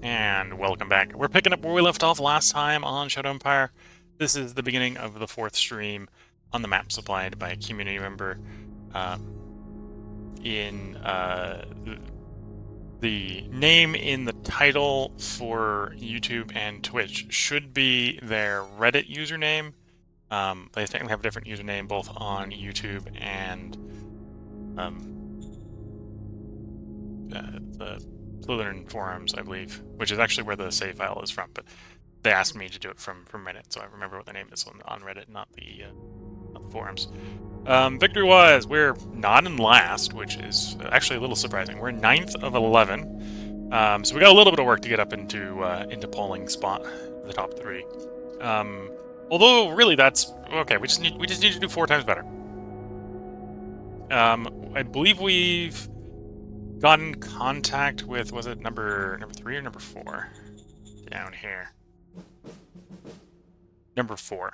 And welcome back. We're picking up where we left off last time on Shadow Empire. This is the beginning of the fourth stream on the map supplied by a community member. In the name in the title for YouTube and Twitch should be their Reddit username. They technically have a different username both on YouTube and the Slytherin forums, I believe, which is actually where the save file is from. But they asked me to do it from Reddit, so I remember what the name is on Reddit, not the forums. Victory-wise, we're not in last, which is actually a little surprising. We're 9th of 11, so we got a little bit of work to get up into polling spot, the top 3. Although really that's okay. We just need to do 4 times better. I believe we've gotten contact with, was it number 3 or number 4? Down here. Number 4.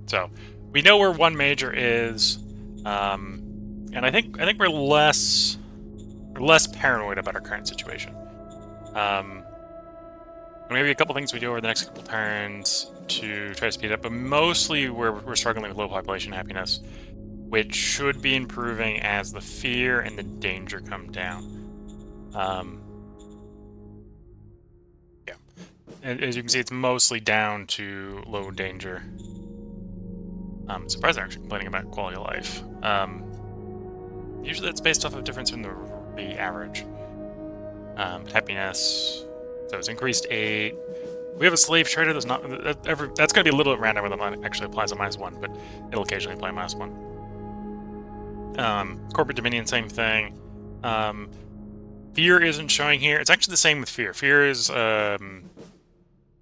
So we know where one major is, and I think we're less paranoid about our current situation. Maybe a couple things we do over the next couple turns to try to speed it up, but mostly we're struggling with low population happiness, which should be improving as the fear and the danger come down. Yeah, as you can see, it's mostly down to low danger. I'm surprised they're actually complaining about quality of life. Usually that's based off of difference in the average. Happiness, so it's increased 8. We have a slave trader that's not that's going to be a little bit random when it actually applies a -1, but it'll occasionally apply -1. Corporate dominion, same thing. Fear isn't showing here. It's actually the same with fear. Fear is, I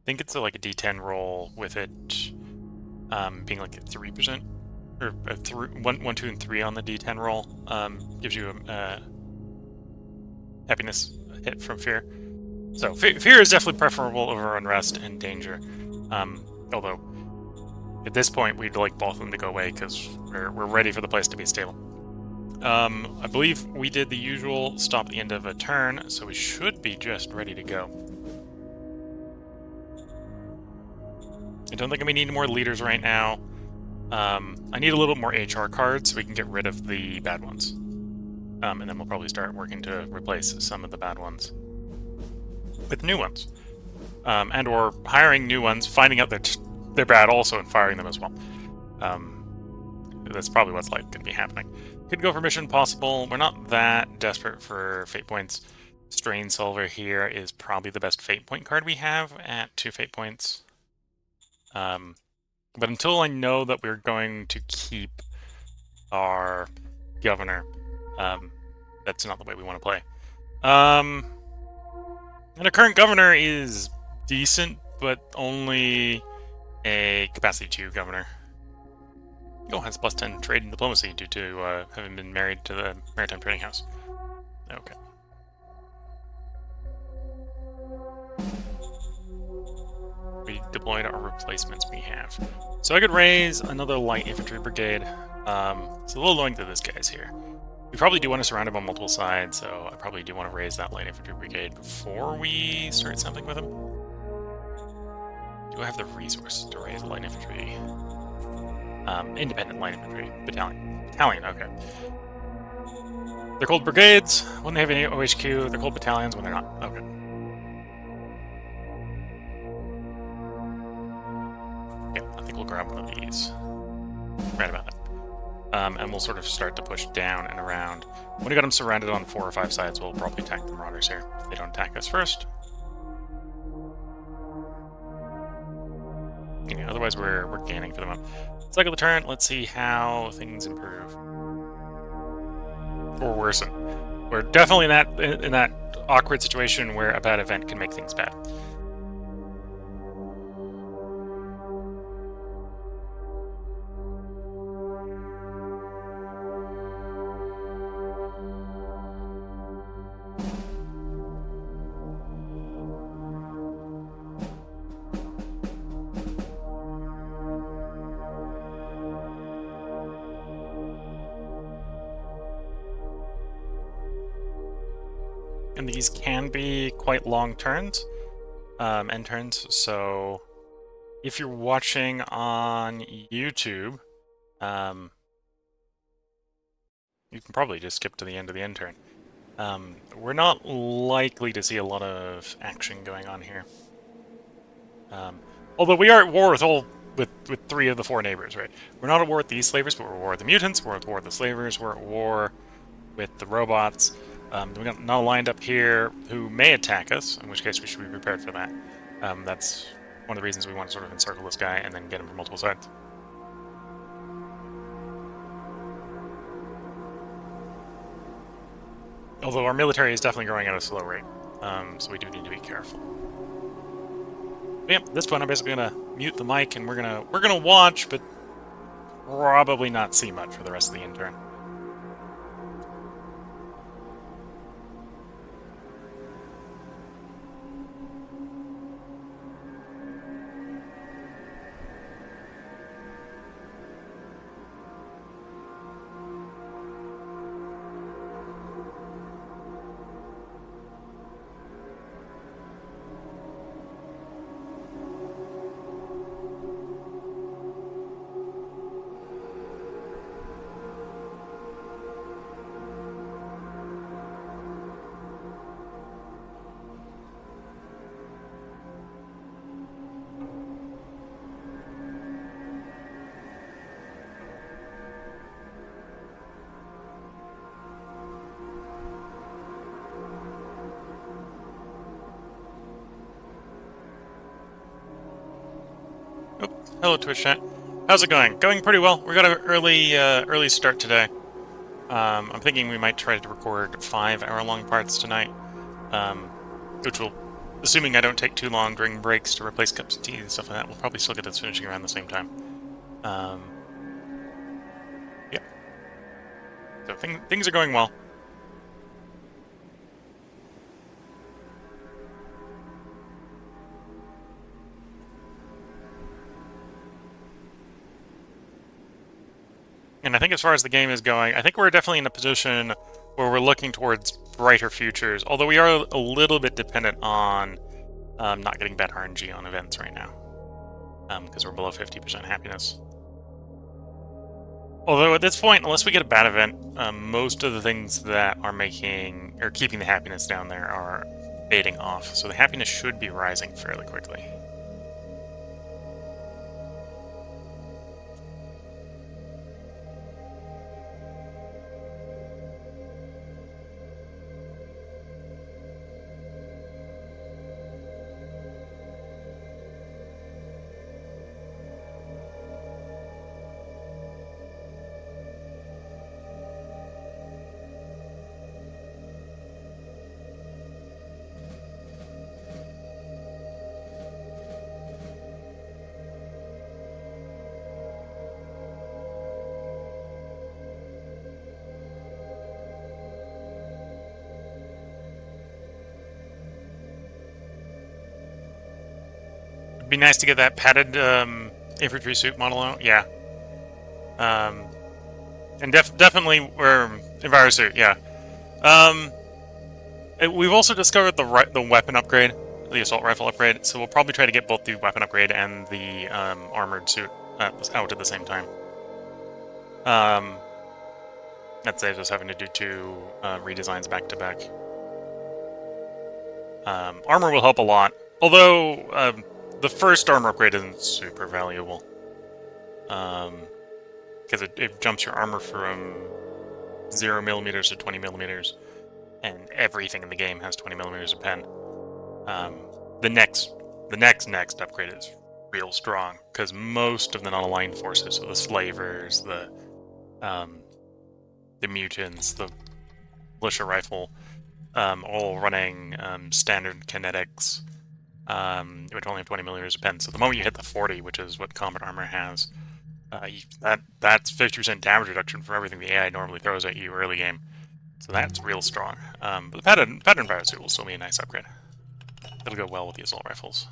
think it's like a D10 roll with it being like a 3%, or 1, 2, and 3 on the D10 roll. Gives you a happiness hit from fear. So fear is definitely preferable over unrest and danger. Although at this point we'd like both of them to go away because we're ready for the place to be stable. I believe we did the usual stop at the end of a turn, so we should be just ready to go. I don't think we need more leaders right now. I need a little bit more HR cards so we can get rid of the bad ones. And then we'll probably start working to replace some of the bad ones with new ones. And or hiring new ones, finding out that they're bad also, and firing them as well. That's probably what's going to be happening. Could go for mission possible. We're not that desperate for fate points. Strain Solver here is probably the best fate point card we have at 2 fate points. But until I know that we're going to keep our governor, that's not the way we want to play. And our current governor is decent, but only a capacity 2 governor. Oh, has +10 trade and diplomacy due to having been married to the Maritime Trading House. Okay. We deployed our replacements we have. So I could raise another light infantry brigade. It's a little annoying that this guy's here. We probably do want to surround him on multiple sides, so I probably do want to raise that light infantry brigade before we start something with him. Do I have the resources to raise a light infantry? Independent light infantry battalion. Battalion, okay. They're called brigades when they have any OHQ. They're called battalions when they're not. Okay. Yeah, I think we'll grab one of these. Right about that. And we'll sort of start to push down and around. When we got them surrounded on 4 or 5 sides, we'll probably attack the marauders here if they don't attack us first. Yeah, otherwise we're gaining for them up. Cycle the turn. Let's see how things improve or worsen. We're definitely in that awkward situation where a bad event can make things bad. And and these can be quite long turns, end turns, so if you're watching on YouTube, you can probably just skip to the end of the end turn. We're not likely to see a lot of action going on here. Although we are at war with 3 of the 4 neighbors, right? We're not at war with these slavers, but we're at war with the mutants, we're at war with the slavers, we're at war with the robots. We got Null lined up here who may attack us, in which case we should be prepared for that. That's one of the reasons we want to sort of encircle this guy and then get him from multiple sides. Although our military is definitely growing at a slow rate, so we do need to be careful. But yeah, at this point I'm basically gonna mute the mic and we're gonna watch, but probably not see much for the rest of the intern. Oh, hello Twitch chat. How's it going? Going pretty well. We got an early start today. I'm thinking we might try to record 5-hour-long parts tonight, which will, assuming I don't take too long during breaks to replace cups of tea and stuff like that, we'll probably still get this finishing around the same time. Yeah. So things are going well. And I think as far as the game is going, I think we're definitely in a position where we're looking towards brighter futures, although we are a little bit dependent on not getting bad RNG on events right now, because we're below 50% happiness. Although at this point, unless we get a bad event, most of the things that are keeping the happiness down there are fading off, so the happiness should be rising fairly quickly. It'd be nice to get that padded infantry suit model out, yeah. And definitely, Enviro suit, yeah. We've also discovered the weapon upgrade, the assault rifle upgrade, so we'll probably try to get both the weapon upgrade and the armored suit out at the same time. That saves us having to do 2 redesigns back to back. Armor will help a lot, although the first armor upgrade isn't super valuable, because it jumps your armor from 0mm to 20mm, and everything in the game has 20mm of pen. The next upgrade is real strong, because most of the non-aligned forces, so the slavers, the mutants, the militia rifle, all running standard kinetics, which only have 20mm of pen. So the moment you hit the 40, which is what combat armor has, that's 50% damage reduction for everything the AI normally throws at you early game. So that's real strong. But the pattern virus will still be a nice upgrade. It'll go well with the assault rifles.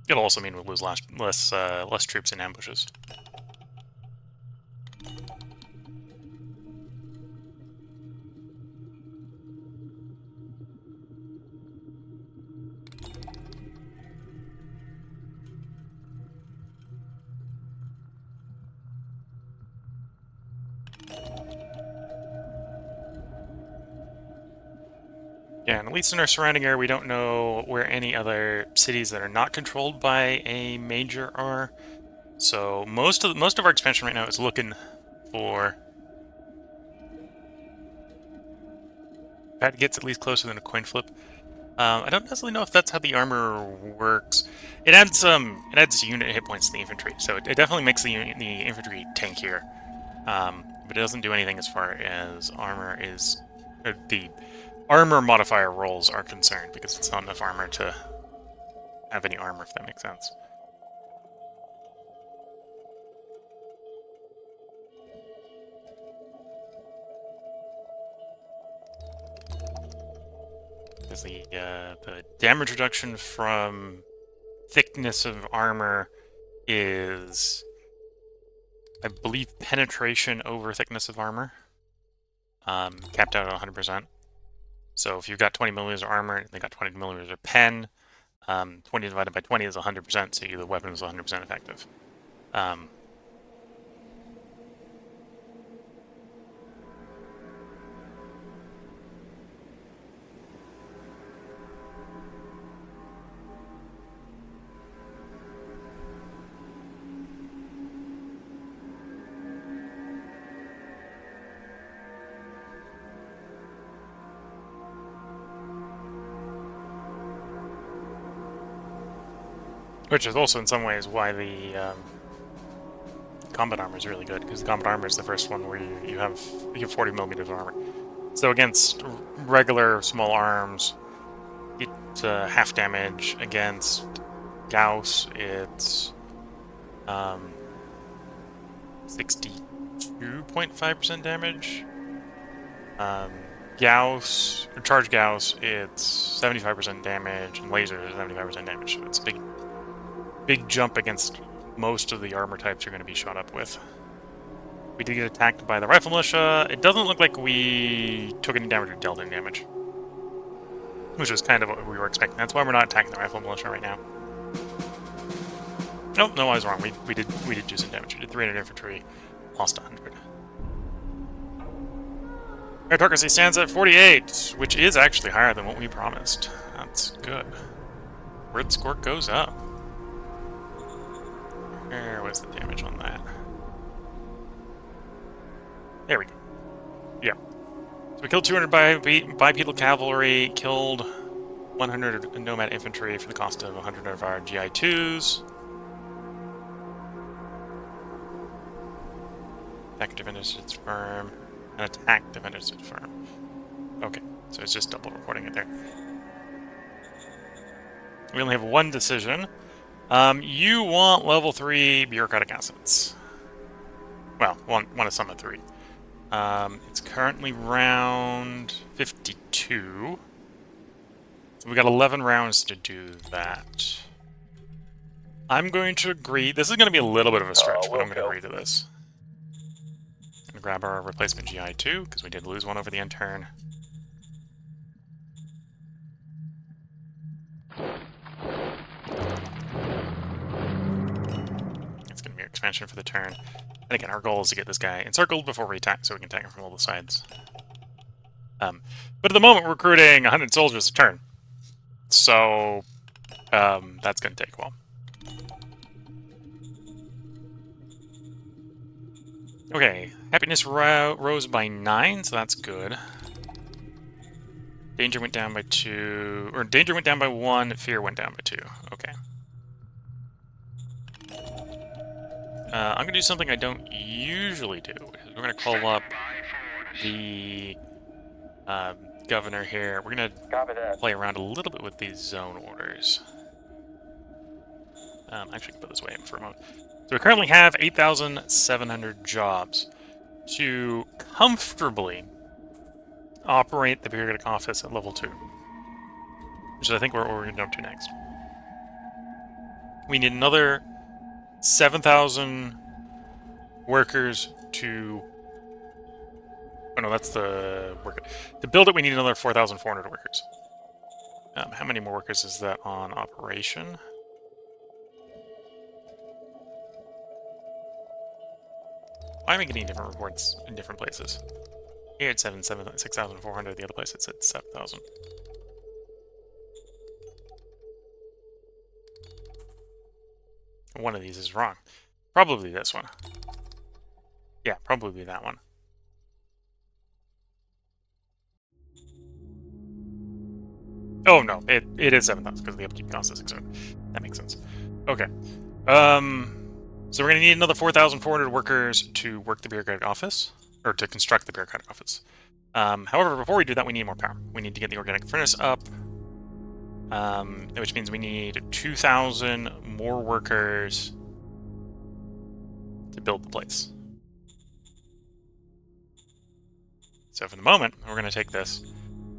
It'll also mean we'll lose less troops in ambushes. And at least in our surrounding area, we don't know where any other cities that are not controlled by a major are. So most of our expansion right now is looking for that gets at least closer than a coin flip. I don't necessarily know if that's how the armor works. It adds unit hit points to the infantry, so it definitely makes the infantry tankier. But it doesn't do anything as far as armor is the armor modifier rolls are concerned, because it's not enough armor to have any armor, if that makes sense. Because the damage reduction from thickness of armor is, I believe, penetration over thickness of armor, capped out at 100%. So if you've got 20 millimeters of armor and they got 20 millimeters of pen, 20 divided by 20 is 100%, so the weapon is 100% effective. Which is also in some ways why the combat armor is really good, because the combat armor is the first one where you have 40 millimeters of armor. So against regular small arms, it's half damage. Against Gauss, it's 62.5% damage. Gauss, or Charge Gauss, it's 75% damage, and laser is 75% damage. So it's a big jump against most of the armor types you're going to be shot up with. We did get attacked by the rifle militia. It doesn't look like we took any damage or dealt any damage, which was kind of what we were expecting. That's why we're not attacking the rifle militia right now. Nope, no, I was wrong. We did do some damage. We did 300 infantry, lost 100. Meritocracy stands at 48, which is actually higher than what we promised. That's good. Word score goes up. Where was the damage on that? There we go. Yeah. So we killed 200 bipedal cavalry, killed 100 nomad infantry for the cost of 100 of our GI2s. Attack defenders its firm. And attack defenders its firm. Okay, so it's just double reporting it there. We only have one decision. You want level 3 bureaucratic assets. Well, one of some of 3. It's currently round 52. So we got 11 rounds to do that. I'm going to agree. This is going to be a little bit of a stretch, but I'm going to agree to this. I'm going to grab our replacement GI2, because we did lose one over the end turn. Expansion for the turn. And again, our goal is to get this guy encircled before we attack, so we can attack him from all the sides. But at the moment, we're recruiting 100 soldiers a turn. So, that's going to take a while. Okay, happiness rose by 9, so that's good. Danger went down by 2, or danger went down by 1, fear went down by 2. Okay. I'm going to do something I don't usually do. We're going to call up the governor here. We're going to play around a little bit with these zone orders. Actually, put this way in for a moment. So we currently have 8,700 jobs to comfortably operate the bureaucratic office at level 2. Which is, I think, what we're going to jump to next. We need another 7,000 workers to... Oh no, that's the worker. To build it, we need another 4,400 workers. How many more workers is that on operation? Why am I getting different reports in different places? Here it's 6,400, the other place it's at 7,000. One of these is wrong. Probably this one. Yeah, probably that one. Oh no, it is 7,000 because the upkeep cost is 600. That makes sense. Okay. So we're gonna need another 4,400 workers to work the bureaucratic office, or to construct the bureaucratic office. However, before we do that, we need more power. We need to get the organic furnace up, which means we need 2,000 more workers to build the place. So for the moment, we're going to take this.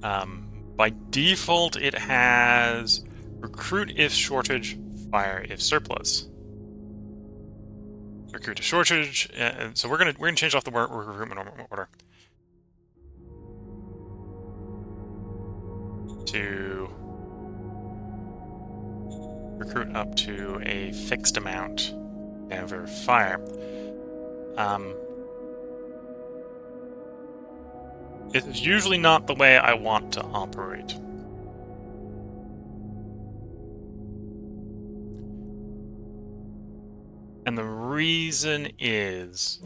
By default, it has recruit if shortage, fire if surplus. Recruit if shortage, so we're gonna change off the recruitment order to recruit up to a fixed amount, never fire. It's usually not the way I want to operate. And the reason is,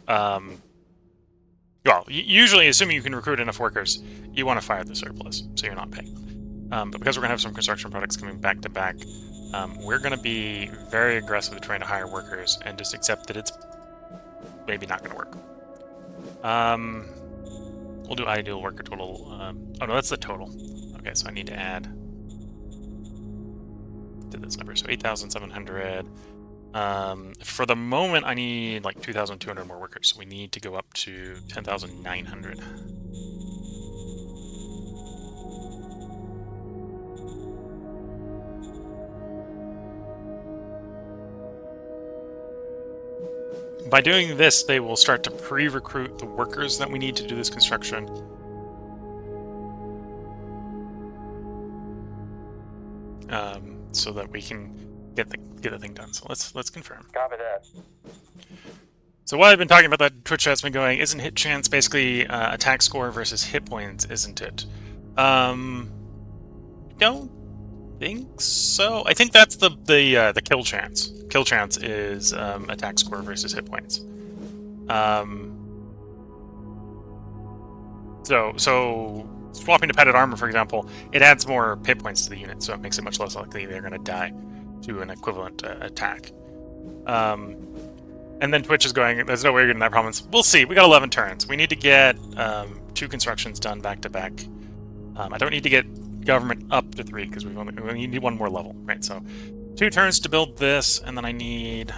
well, usually, assuming you can recruit enough workers, you want to fire the surplus, so you're not paying. But because we're going to have some construction products coming back to back, we're going to be very aggressive at trying to hire workers and just accept that it's maybe not going to work. We'll do ideal worker total. Oh no, that's the total. Okay, so I need to add to this number. So 8,700. For the moment, I need like 2,200 more workers. So we need to go up to 10,900. By doing this, they will start to pre-recruit the workers that we need to do this construction. So that we can get the thing done. So let's confirm. Copy that. So while I've been talking about that, Twitch chat's been going, isn't hit chance basically attack score versus hit points, isn't it? Don't think so. I think that's the kill chance. Kill chance is attack score versus hit points. So swapping to padded armor, for example, it adds more hit points to the unit, so it makes it much less likely they're going to die to an equivalent attack. And then Twitch is going, there's no way you're getting that province. We'll see. We got 11 turns. We need to get 2 constructions done back to back. I don't need to get government up to 3 because we need 1 more level, right? So 2 turns to build this, and then I need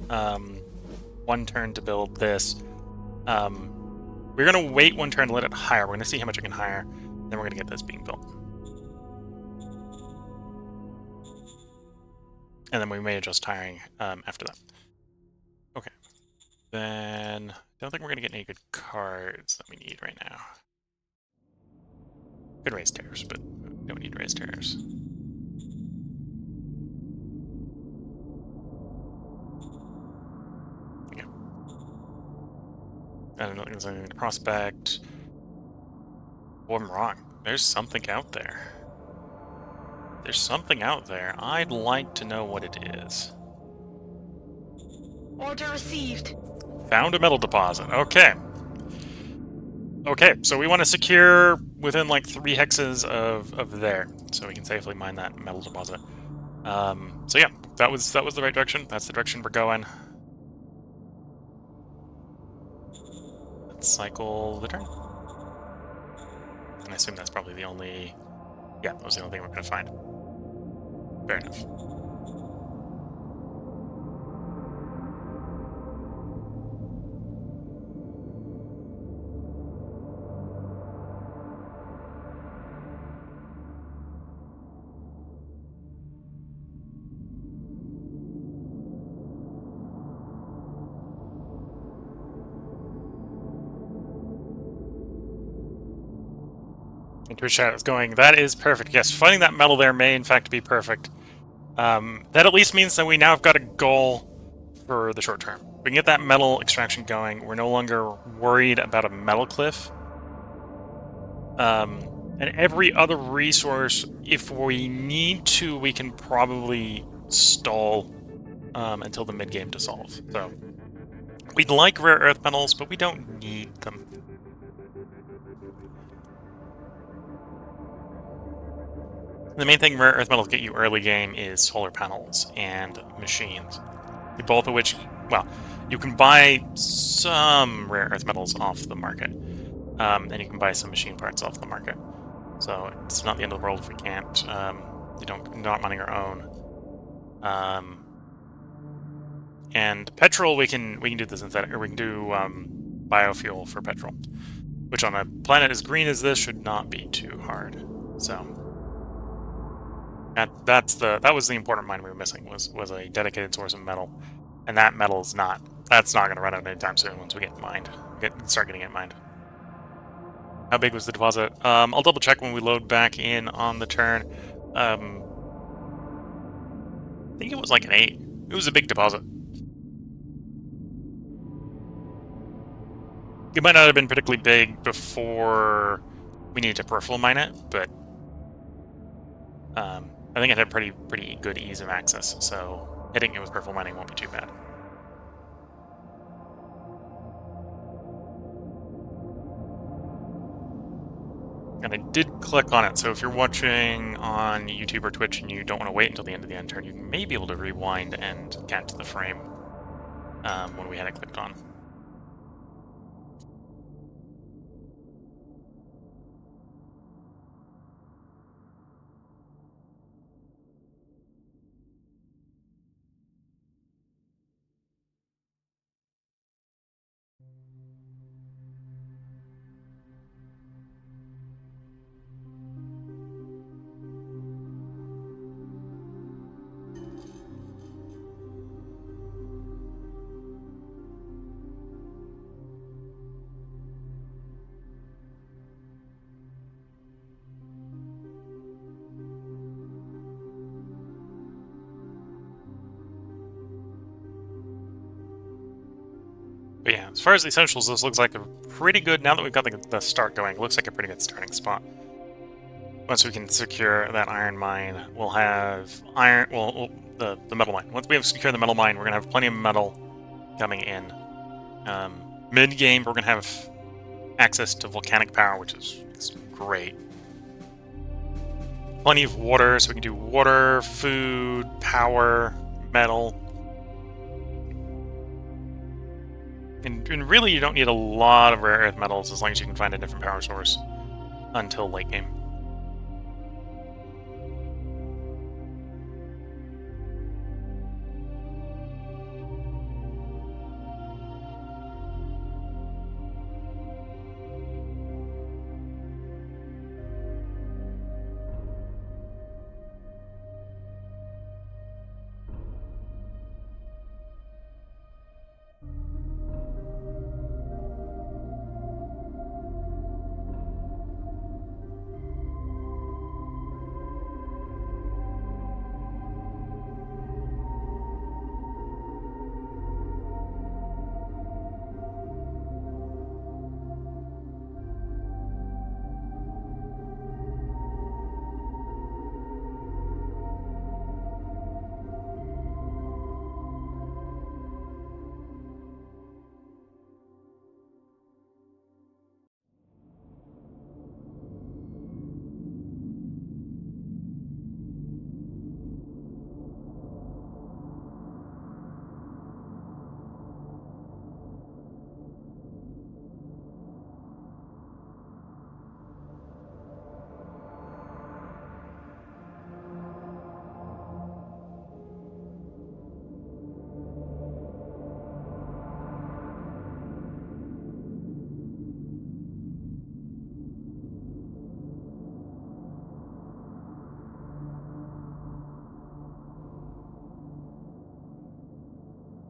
1 turn to build this. We're going to wait 1 turn to let it hire. We're going to see how much it can hire. Then we're going to get this being built. And then we may adjust hiring after that. Okay. Then I don't think we're going to get any good cards that we need right now. Could raise tariffs, but we don't need to raise tariffs. Yeah. I don't know if there's anything to prospect. Oh, I'm wrong. There's something out there. There's something out there. I'd like to know what it is. Order received. Found a metal deposit. Okay. Okay, so we want to secure within like 3 hexes of there, so we can safely mine that metal deposit. So yeah, that was the right direction. That's the direction we're going. Let's cycle the turn. And I assume that's probably the only... Yeah, that was the only thing we're going to find. Fair enough. And Twitch chat is going, that is perfect. Yes, finding that metal there may in fact be perfect. That at least means that we now have got a goal for the short term. We can get that metal extraction going. We're no longer worried about a metal cliff. And every other resource, if we need to, we can probably stall until the mid-game to solve. So we'd like rare earth metals, but we don't need them. The main thing rare earth metals get you early game is solar panels and machines, both of which, well, you can buy some rare earth metals off the market, and you can buy some machine parts off the market. So it's not the end of the world if we can't. We're not mining our own. And petrol, we can do the synthetic, or we can do biofuel for petrol, which on a planet as green as this should not be too hard. So that was the important mine we were missing, was a dedicated source of metal, and that metal is not. That's not going to run out anytime soon once we start getting it mined. How big was the deposit? I'll double check when we load back in on the turn. I think it was like an 8. It was a big deposit. It might not have been particularly big before we needed to peripheral mine it, but I think it had pretty good ease of access, so hitting it with peripheral mining won't be too bad. And I did click on it, so if you're watching on YouTube or Twitch and you don't want to wait until the end of the end turn, you may be able to rewind and catch the frame when we had it clicked on. But yeah, as far as the essentials, this looks like a pretty good, now that we've got the start going, it looks like a pretty good starting spot. Once we can secure that iron mine, we'll have the metal mine. Once we have secured the metal mine, we're going to have plenty of metal coming in. Mid-game, we're going to have access to volcanic power, which is great. Plenty of water, so we can do water, food, power, metal. And really, you don't need a lot of rare earth metals as long as you can find a different power source until late game.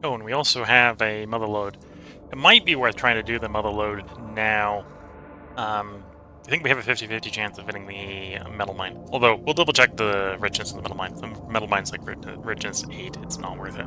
Oh, and we also have a mother lode. It might be worth trying to do the mother lode now. I think we have a 50-50 chance of hitting the metal mine. Although, we'll double check the richness of the metal mine. If the metal mine's like richness 8, it's not worth it.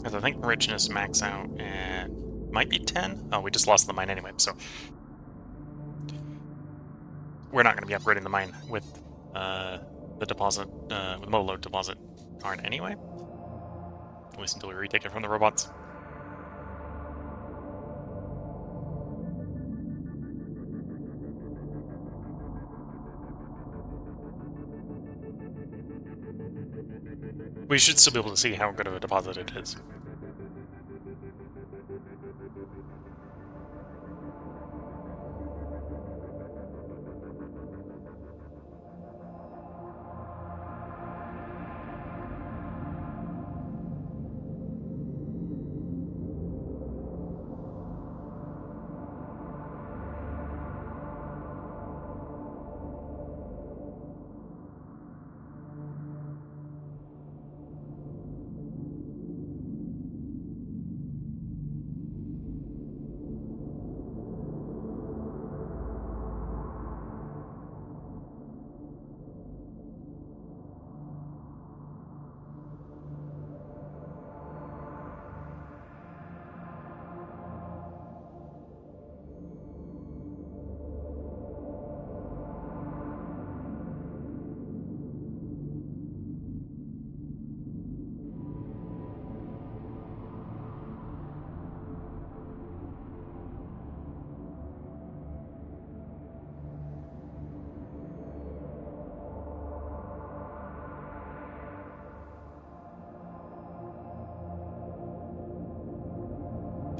Because I think richness max out at might be 10. Oh, we just lost the mine anyway, so we're not going to be upgrading the mine with the deposit, with low deposit card anyway. At least until we retake it from the robots. We should still be able to see how good of a deposit it is.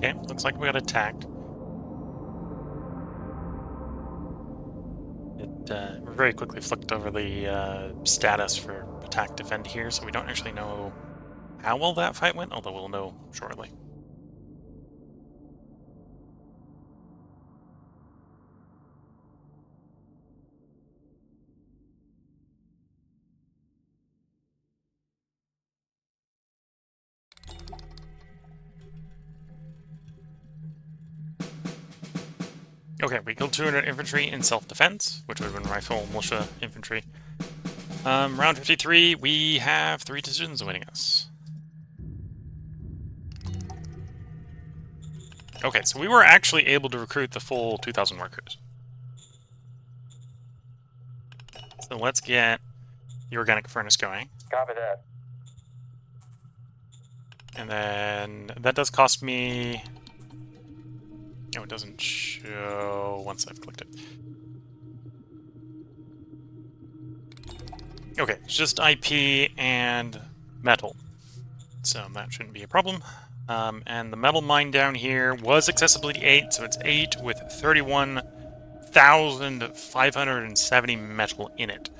Okay, looks like we got attacked. It very quickly flicked over the status for attack defend here, so we don't actually know how well that fight went, although we'll know shortly. Okay, we killed 200 infantry in self-defense, which would have been rifle, militia, infantry. Round 53, we have 3 decisions awaiting us. Okay, so we were actually able to recruit the full 2,000 workers. So let's get the organic furnace going. Copy that. And then that does cost me... No, it doesn't show once I've clicked it. Okay, it's just IP and metal. So that shouldn't be a problem. And the metal mine down here was accessibility 8, so it's 8 with 31,570 metal in it.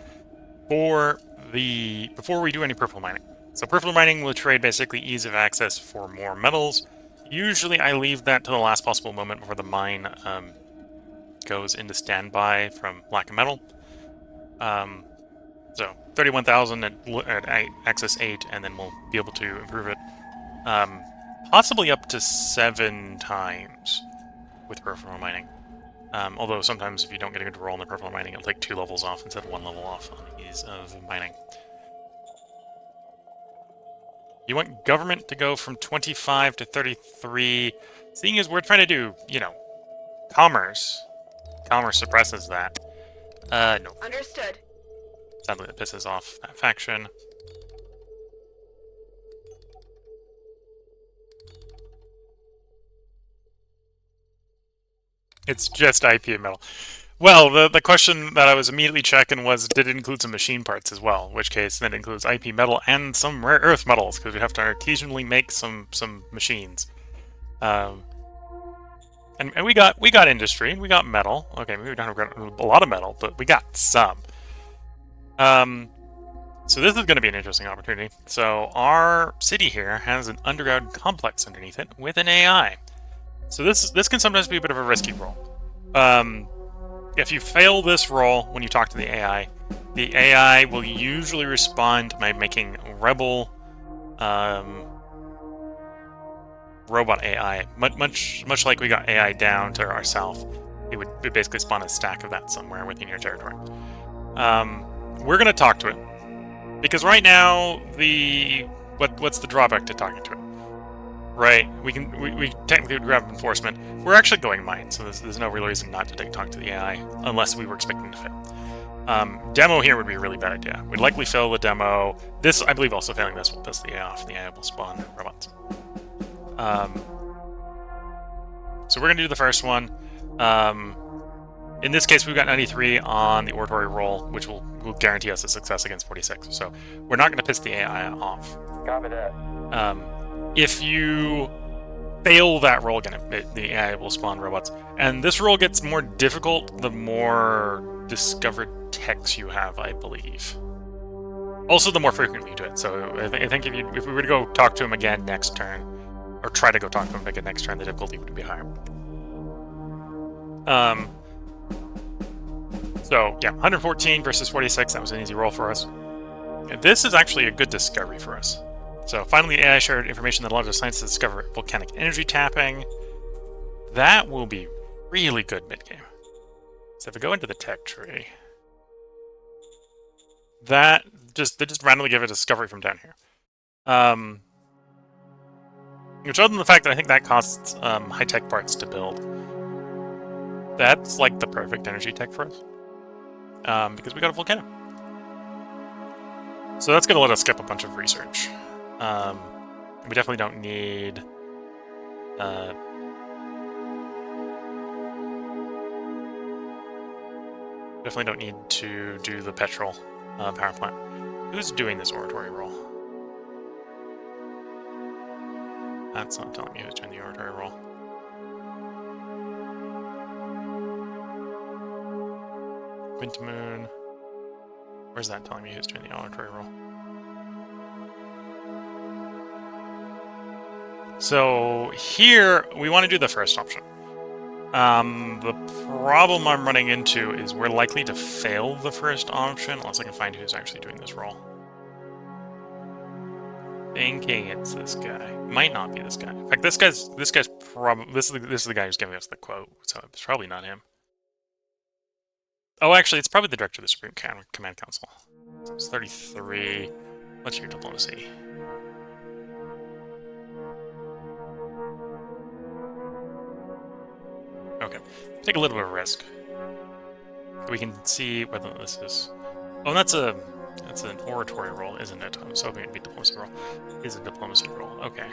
Before we do any peripheral mining. So peripheral mining will trade basically ease of access for more metals. Usually I leave that to the last possible moment before the mine goes into standby from lack of metal. So 31,000 at access 8, and then we'll be able to improve it possibly up to 7 times with peripheral mining. Although sometimes if you don't get a good roll in the peripheral mining, it'll take 2 levels off instead of 1 level off on ease of mining. You want government to go from 25 to 33, seeing as we're trying to do, you know, commerce. Commerce suppresses that. No. Understood. Sadly, that pisses off that faction. It's just IP and metal. Well, the question that I was immediately checking was, did it include some machine parts as well? In which case, then it includes IP metal and some rare earth metals, because we have to artisanally make some machines. And we got industry, we got metal. Okay, maybe we don't have a lot of metal, but we got some. So this is going to be an interesting opportunity. So our city here has an underground complex underneath it with an AI. So this can sometimes be a bit of a risky roll. If you fail this roll when you talk to the AI will usually respond by making rebel robot AI, much like we got AI down to our south. It would basically spawn a stack of that somewhere within your territory. We're gonna talk to it because right now what's the drawback to talking to it? Right. We technically would grab enforcement. We're actually going mine, so there's no real reason not to talk to the AI unless we were expecting to fail. Demo here would be a really bad idea. We'd likely fail the demo. This, I believe, also failing this will piss the AI off. The AI will spawn robots. So we're gonna do the first one. In this case, we've got 93 on the oratory roll, which will guarantee us a success against 46. So we're not gonna piss the AI off. Copy that. If you fail that roll, again, the AI will spawn robots. And this roll gets more difficult the more discovered techs you have, I believe. Also, the more frequently you do it. So I think if we were to go talk to him again next turn, or try to go talk to him again next turn, the difficulty would be higher. So yeah, 114 versus 46. That was an easy roll for us. And this is actually a good discovery for us. So finally, AI shared information that allowed us science to discover volcanic energy tapping. That will be really good mid-game. So if we go into the tech tree, they just randomly give a discovery from down here. Which, other than the fact that I think that costs high-tech parts to build, that's like the perfect energy tech for us. Because we got a volcano. So that's going to let us skip a bunch of research. We definitely don't need... definitely don't need to do the petrol power plant. Who's doing this oratory roll? That's not telling me who's doing the oratory roll. Quintamoon. Where's that telling me who's doing the oratory roll? So here, we want to do the first option. The problem I'm running into is we're likely to fail the first option unless I can find who's actually doing this roll. Thinking it's this guy. Might not be this guy. In fact, this guy's probably this is the guy who's giving us the quote, so it's probably not him. Oh, actually, it's probably the director of the Supreme Command Council. So it's 33. What's your diplomacy? Okay, take a little bit of risk. We can see whether this is... Oh, that's an oratory roll, isn't it? I was hoping it'd be a diplomacy roll. It is a diplomacy roll. Okay.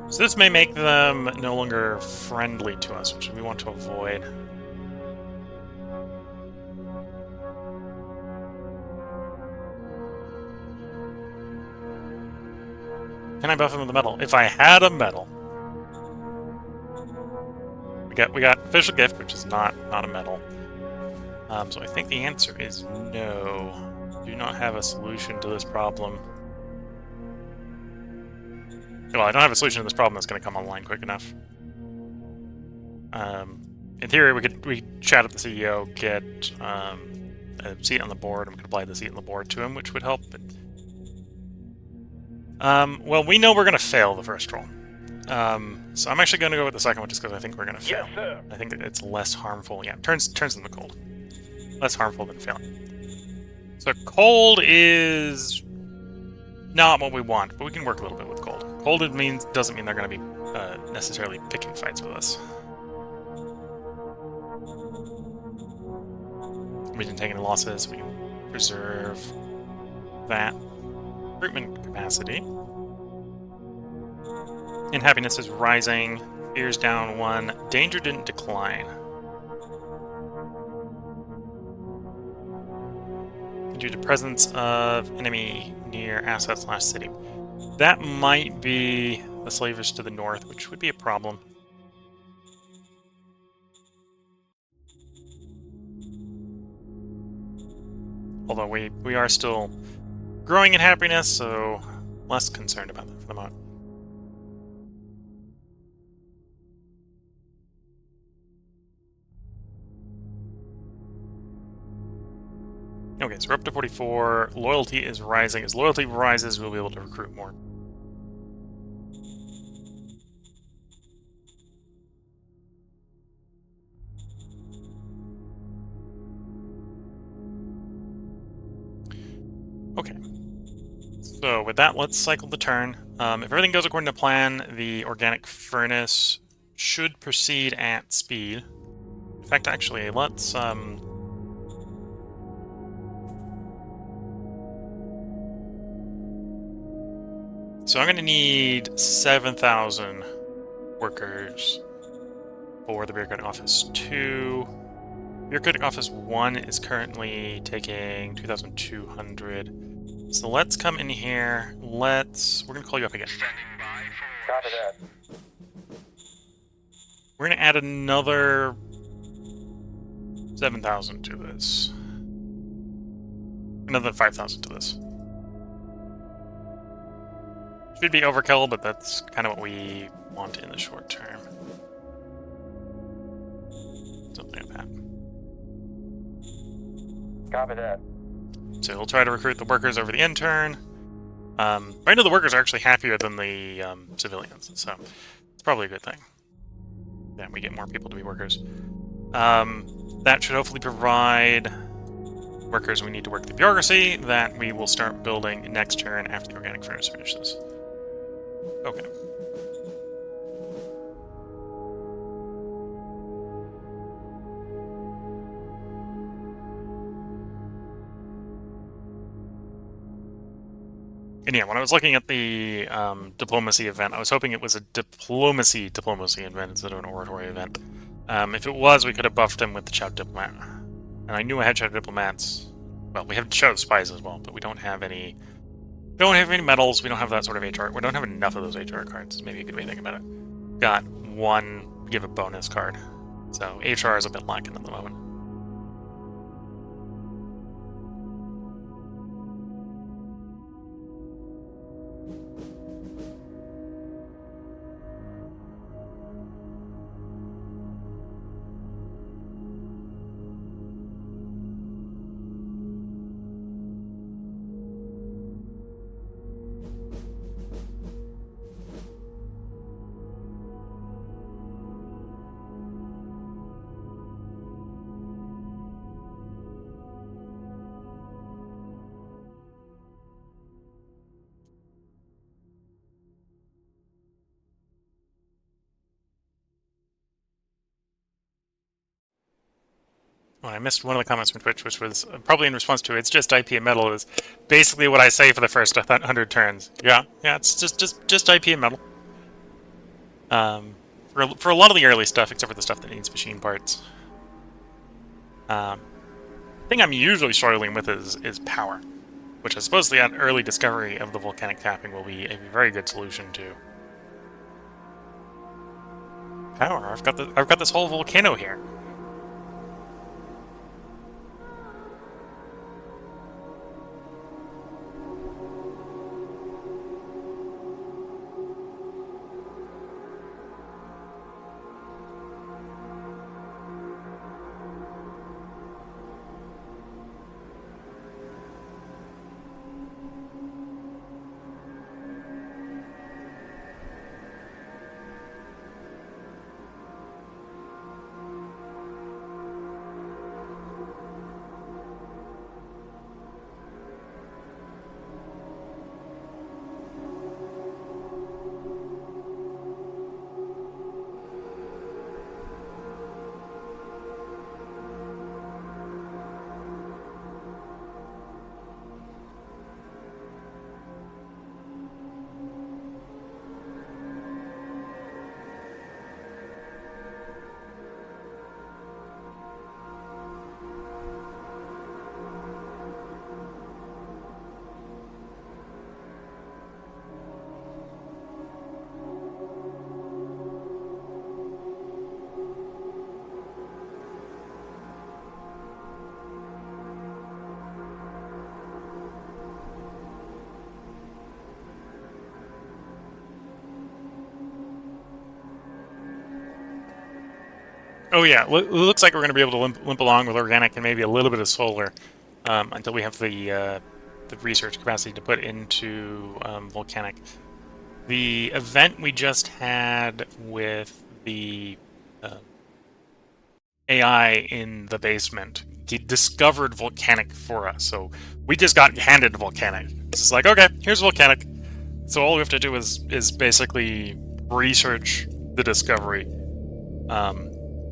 So this may make them no longer friendly to us, which we want to avoid. Can I buff him with a medal? If I had a medal. We got official gift, which is not a medal. So I think the answer is no. Do not have a solution to this problem. Well, I don't have a solution to this problem that's going to come online quick enough. In theory, we could chat up the CEO, get a seat on the board, and we could apply the seat on the board to him, which would help. But well, we know we're going to fail the first roll. So I'm actually going to go with the second one just because I think we're going to fail. Yes, sir. I think that it's less harmful. Yeah, turns in the cold. Less harmful than failing. So cold is not what we want, but we can work a little bit with cold. Cold doesn't mean they're going to be necessarily picking fights with us. We didn't take any losses. We can preserve that. Recruitment capacity. And happiness is rising. Fears down 1. Danger didn't decline. Due to presence of enemy near assets/city. That might be the slavers to the north, which would be a problem. Although we are still growing in happiness, so less concerned about that for the moment. Okay, so we're up to 44. Loyalty is rising. As loyalty rises, we'll be able to recruit more. Okay. So with that, let's cycle the turn. If everything goes according to plan, the organic furnace should proceed at speed. In fact, actually, let's So I'm going to need 7,000 workers for the beer cutting office 2. Beer cutting office 1 is currently taking 2,200. So let's come in here. We're going to call you up again. Copy that. We're going to add another 7,000 to this. Another 5,000 to this. Should be overkill, but that's kind of what we want in the short term. Something like that. Copy that. So we'll try to recruit the workers over the intern. Right now the workers are actually happier than the civilians, so it's probably a good thing. Yeah, we get more people to be workers. That should hopefully provide workers we need to work the bureaucracy that we will start building next turn after the organic furnace finishes. Okay. And yeah, when I was looking at the diplomacy event, I was hoping it was a diplomacy event instead of an oratory event. If it was, we could have buffed him with the Chow Diplomat. And I knew I had Chow Diplomats. Well, we have Chow Spies as well, but we don't have any... We don't have any medals, we don't have that sort of HR... We don't have enough of those HR cards. Maybe a good way to think about it. Got one give a bonus card. So HR is a bit lacking at the moment. Well, I missed one of the comments from Twitch, which was probably in response to it's just IP and metal is basically what I say for the first 100 turns. Yeah, it's just IP and metal. For a lot of the early stuff, except for the stuff that needs machine parts. The thing I'm usually struggling with is power, which I suppose the early discovery of the volcanic tapping will be a very good solution to. Power. I've got this whole volcano here. Oh yeah, it looks like we're going to be able to limp along with organic and maybe a little bit of solar. until we have the research capacity to put into volcanic. The event we just had with the AI in the basement, he discovered volcanic for us. So we just got handed volcanic. It's like, okay, here's volcanic. So all we have to do is basically research the discovery,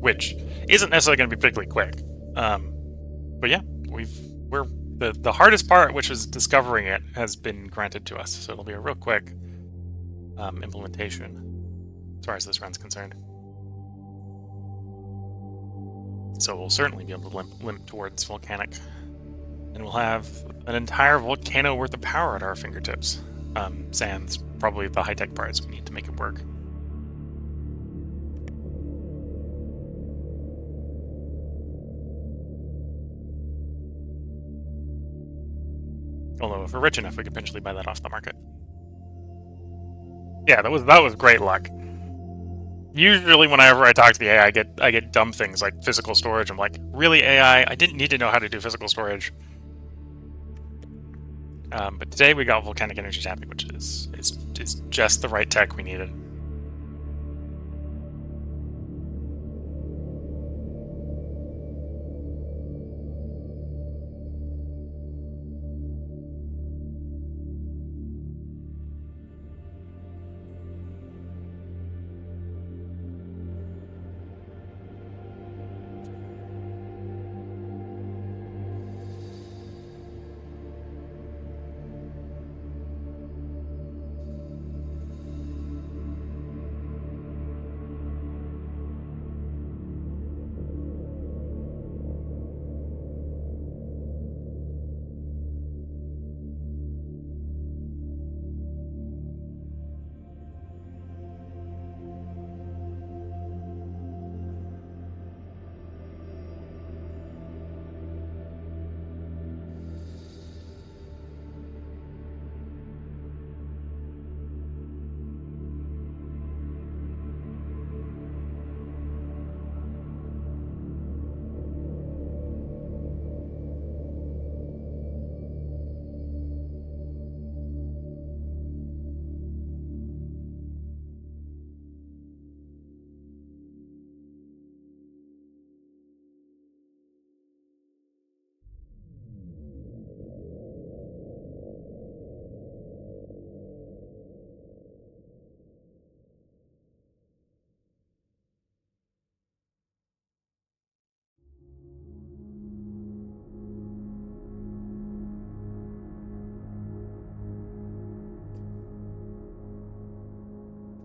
which isn't necessarily going to be particularly quick. But yeah, we're the hardest part, which is discovering it, has been granted to us. So it'll be a real quick implementation as far as this run's concerned. So we'll certainly be able to limp towards volcanic, and we'll have an entire volcano worth of power at our fingertips. Sans probably the high-tech parts we need to make it work. Although if we're rich enough, we could potentially buy that off the market. Yeah, that was great luck. Usually, whenever I talk to the AI, I get dumb things like physical storage. I'm like, really, AI? I didn't need to know how to do physical storage. But today we got volcanic energy tapping, which is just the right tech we needed.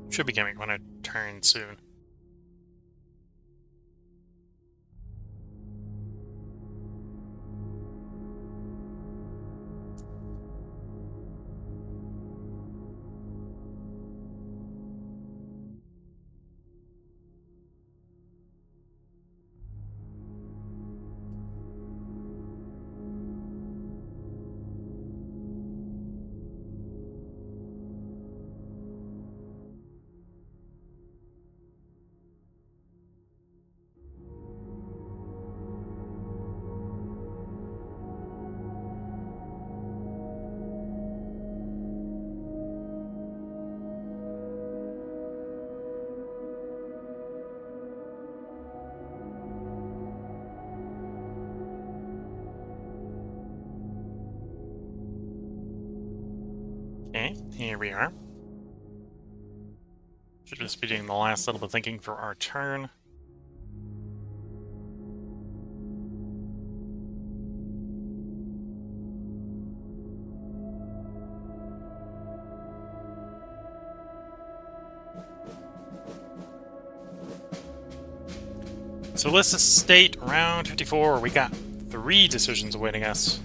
Should be coming on a turn soon. Okay, here we are. Should just be doing the last little bit of thinking for our turn. So let's just state round 54. We got 3 decisions awaiting us.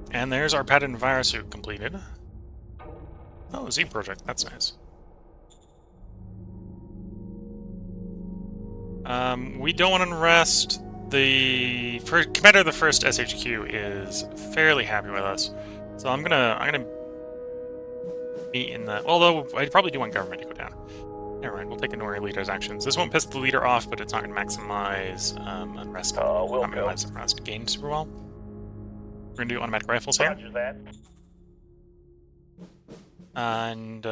And there's our patent virus suit completed. Oh, Z project, that's nice. We don't want to unrest. The commander of the first SHQ is fairly happy with us, so I'm gonna meet in the. Although I probably do want government to go down. Alright, we'll take Inori leader's actions. This won't piss the leader off, but it's not going to maximize unrest. Will Not minimize unrest gain super well. We're going to do automatic rifles here. Roger that. And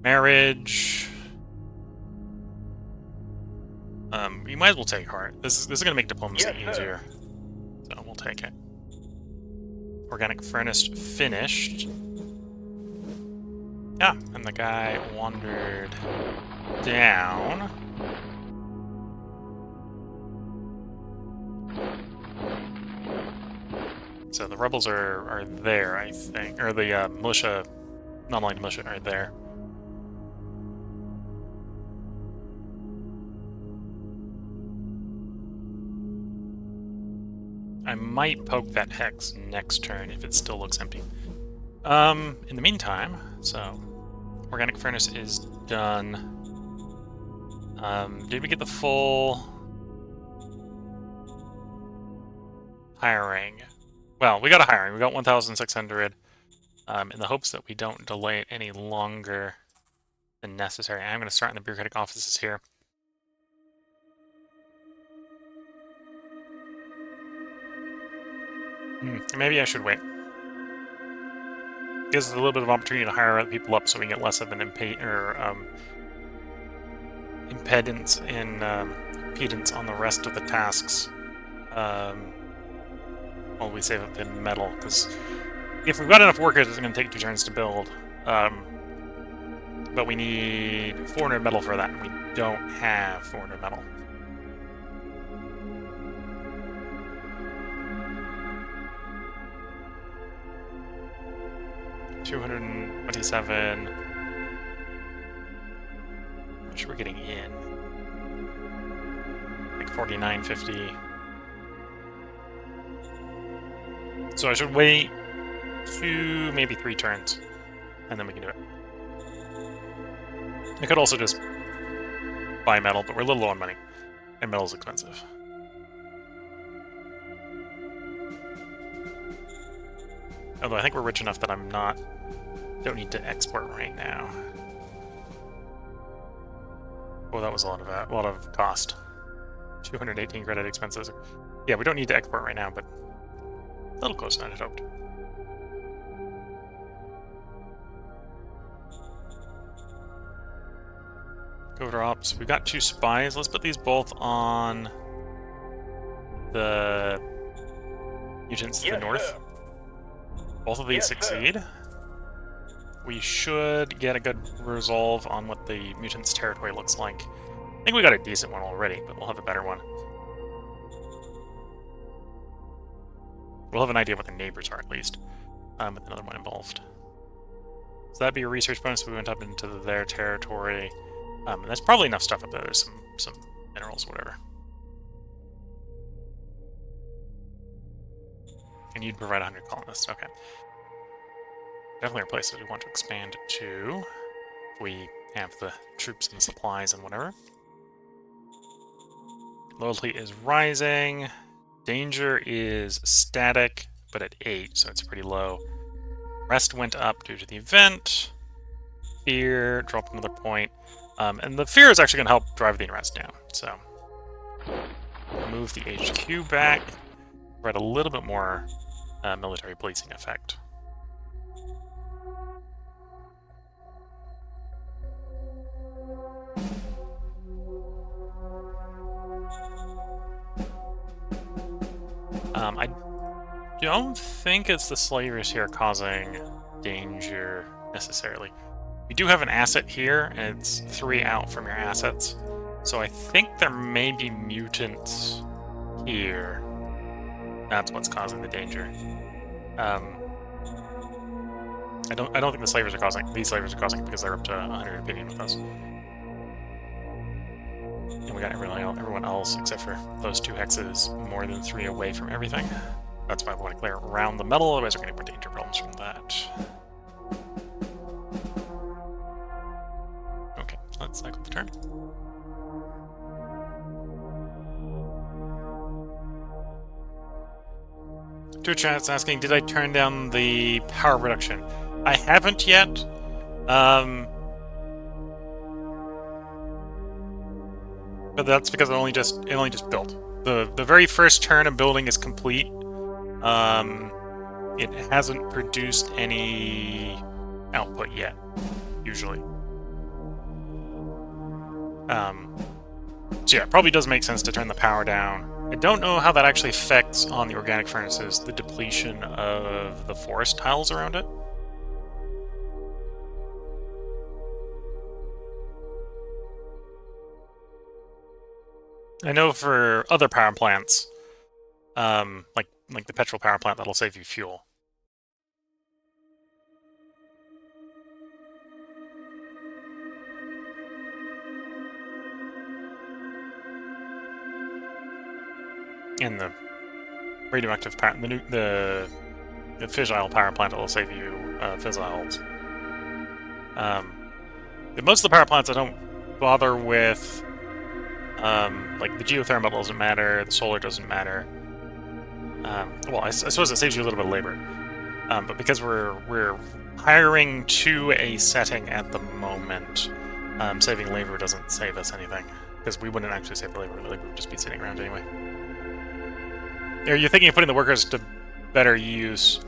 marriage. We might as well take heart. This is going to make diplomacy easier, so we'll take it. Organic furnace finished. Yeah, and the guy wandered down. So the rebels are there, I think, or the militia, non-aligned militia are there. I might poke that hex next turn if it still looks empty. In the meantime, so organic furnace is done. Did we get the full hiring? Well, we got a hiring. We got 1,600 in the hopes that we don't delay it any longer than necessary. I'm going to start in the bureaucratic offices here. Maybe I should wait. Gives us a little bit of opportunity to hire other people up so we get less of an impedance on the rest of the tasks while we save up the metal. Because if we've got enough workers, it's going to take 2 turns to build. But we need 400 metal for that, and we don't have 400 metal. $227. How much we're getting in? Like $49.50. So I should wait 2, maybe 3 turns, and then we can do it. I could also just buy metal, but we're a little low on money, and metal's expensive. Although I think we're rich enough that don't need to export right now. Oh, that was a lot of cost. 218 credit expenses. Yeah, we don't need to export right now, but a little closer than I'd hoped. Go to ops. We've got 2 spies. Let's put these both on the mutants to the north. Both of these succeed. We should get a good resolve on what the mutants' territory looks like. I think we got a decent one already, but we'll have a better one. We'll have an idea what the neighbors are, at least, with another one involved. So that'd be a research bonus if we went up into their territory. And there's probably enough stuff up there. There's some minerals, whatever. And you'd provide 100 colonists. Okay. Definitely are places we want to expand to. If we have the troops and the supplies and whatever. Loyalty is rising. Danger is static, but at 8, so it's pretty low. Rest went up due to the event. Fear dropped another point. And the fear is actually going to help drive the unrest down. So, move the HQ back. Provide a little bit more military policing effect. I don't think it's the slavers here causing danger necessarily. We do have an asset here, and it's 3 out from your assets. So I think there may be mutants here. That's what's causing the danger. I don't think the slavers are causing these slavers are causing it because they're up to 100 opinion with us. And we got everyone else except for those 2 hexes more than 3 away from everything. That's why we want to clear around the metal, otherwise we're going to get danger problems from that. Okay, let's cycle the turn. Twitch chat's asking, did I turn down the power production? I haven't yet. But that's because it only just built. The very first turn of building is complete. It hasn't produced any output yet, usually. So yeah, it probably does make sense to turn the power down. I don't know how that actually affects on the organic furnaces the depletion of the forest tiles around it. I know for other power plants, like the petrol power plant, that'll save you fuel. And the radioactive power, the fissile power plant will save you fissiles. Most of the power plants I don't bother with. Like the geothermal doesn't matter, the solar doesn't matter. Well, I suppose it saves you a little bit of labor, but because we're hiring to a setting at the moment, saving labor doesn't save us anything because we wouldn't actually save the labor. The labor would just be sitting around anyway. Are you thinking of putting the workers to better use?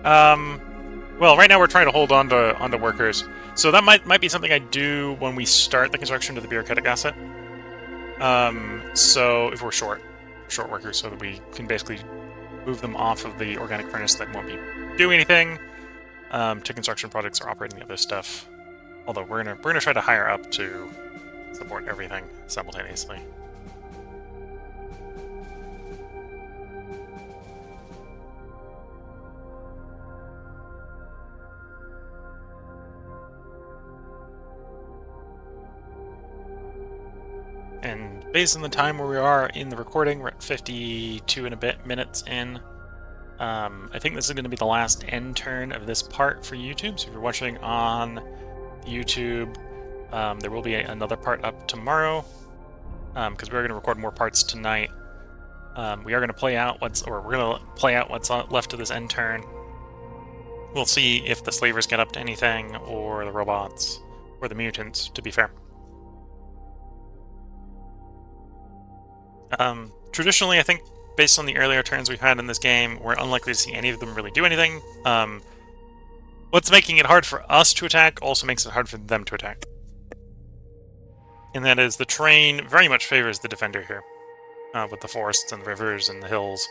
Well, right now we're trying to hold onto workers, so that might be something I do when we start the construction of the bureaucratic asset. So if we're short workers, so that we can basically move them off of the organic furnace that won't be doing anything to construction projects or operating the other stuff. Although we're gonna try to hire up to support everything simultaneously. And based on the time where we are in the recording, we're at 52 and a bit minutes in. I think this is going to be the last end turn of this part for YouTube. So if you're watching on YouTube, there will be another part up tomorrow because we're going to record more parts tonight. We're going to play out what's left of this end turn. We'll see if the slavers get up to anything, or the robots, or the mutants. To be fair. Traditionally, I think, based on the earlier turns we've had in this game, we're unlikely to see any of them really do anything. What's making it hard for us to attack also makes it hard for them to attack. And that is, the terrain very much favors the defender here, with the forests and the rivers and the hills.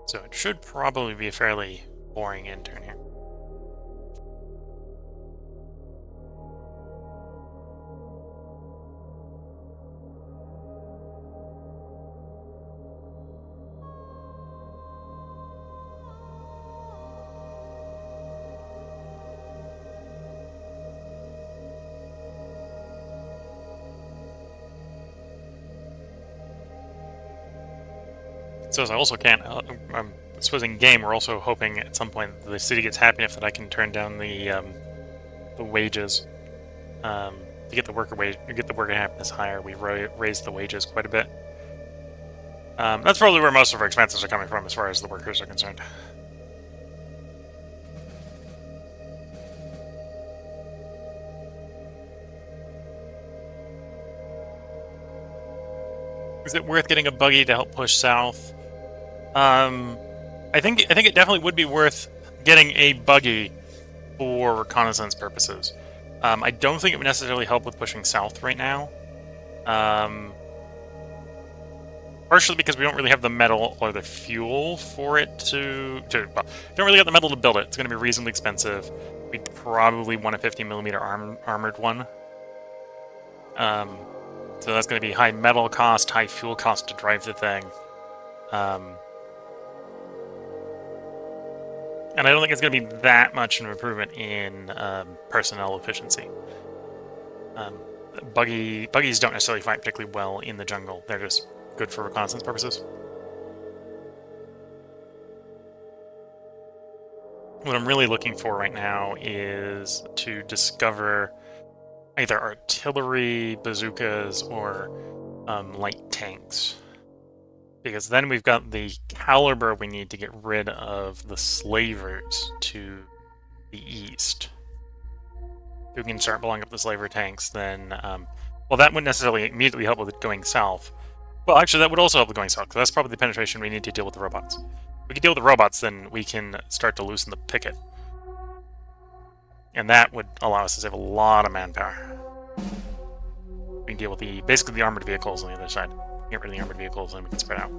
So it should probably be a fairly boring end turn here. So as I also can't, I suppose in game we're also hoping at some point the city gets happy enough that I can turn down the wages to get the worker happiness higher. We raise the wages quite a bit. That's probably where most of our expenses are coming from as far as the workers are concerned. Is it worth getting a buggy to help push south? I think it definitely would be worth getting a buggy for reconnaissance purposes. I don't think it would necessarily help with pushing south right now. Partially because we don't really have the metal or the fuel for it don't really have the metal to build it. It's going to be reasonably expensive. We'd probably want a 50mm armored one. So that's going to be high metal cost, high fuel cost to drive the thing. And I don't think it's going to be that much of an improvement in personnel efficiency. Buggies don't necessarily fight particularly well in the jungle. They're just good for reconnaissance purposes. What I'm really looking for right now is to discover either artillery, bazookas, or light tanks. Because then we've got the caliber we need to get rid of the slavers to the east. If we can start blowing up the slaver tanks, then... well, that wouldn't necessarily immediately help with it going south. Well, actually, that would also help with going south, because that's probably the penetration we need to deal with the robots. If we can deal with the robots, then we can start to loosen the picket. And that would allow us to save a lot of manpower. We can deal with basically the armored vehicles on the other side. Get rid of the armored vehicles, and we can spread out.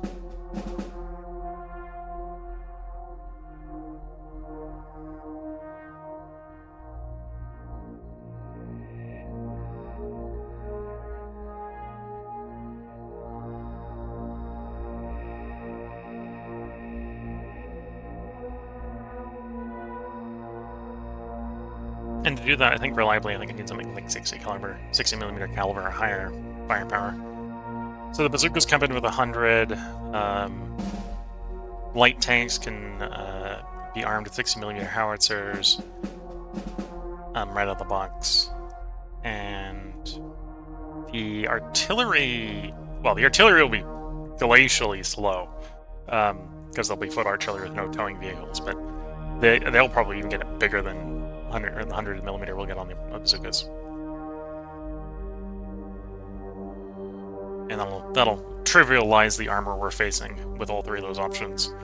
And to do that, I think reliably, I think I need something like 60mm caliber or higher firepower. So the bazookas come in with 100. Light tanks can be armed with 60mm howitzers right out of the box. And the artillery... Well, the artillery will be glacially slow, because they'll be foot artillery with no towing vehicles, but they'll probably even get it bigger than 100mm we'll get on the bazookas. And that'll trivialize the armor we're facing with all three of those options.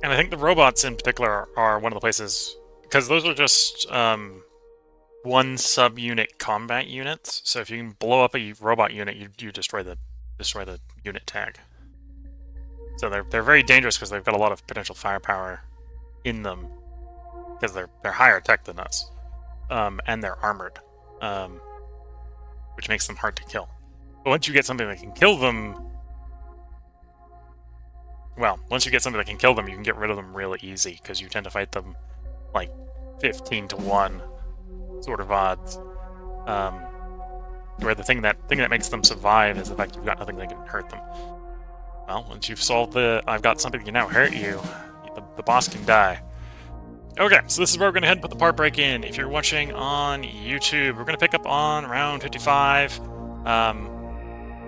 And I think the robots in particular are one of the places, because those are just one sub-unit combat units. So if you can blow up a robot unit, you destroy the unit tag. So they're very dangerous because they've got a lot of potential firepower in them, because they're higher tech than us, and they're armored, which makes them hard to kill. But once you get something that can kill them, well, once you get something that can kill them, you can get rid of them really easy, because you tend to fight them like 15-to-1 sort of odds. Where the thing that makes them survive is the fact you've got nothing that can hurt them. Well, once you've solved I've got something that can now hurt you, the boss can die. Okay, so this is where we're going to head and put the part break in. If you're watching on YouTube, we're going to pick up on round 55.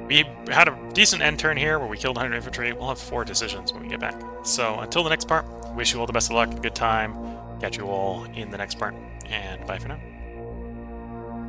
We had a decent end turn here where we killed 100 infantry. We'll have 4 decisions when we get back. So until the next part, wish you all the best of luck, good time. Catch you all in the next part, and bye for now.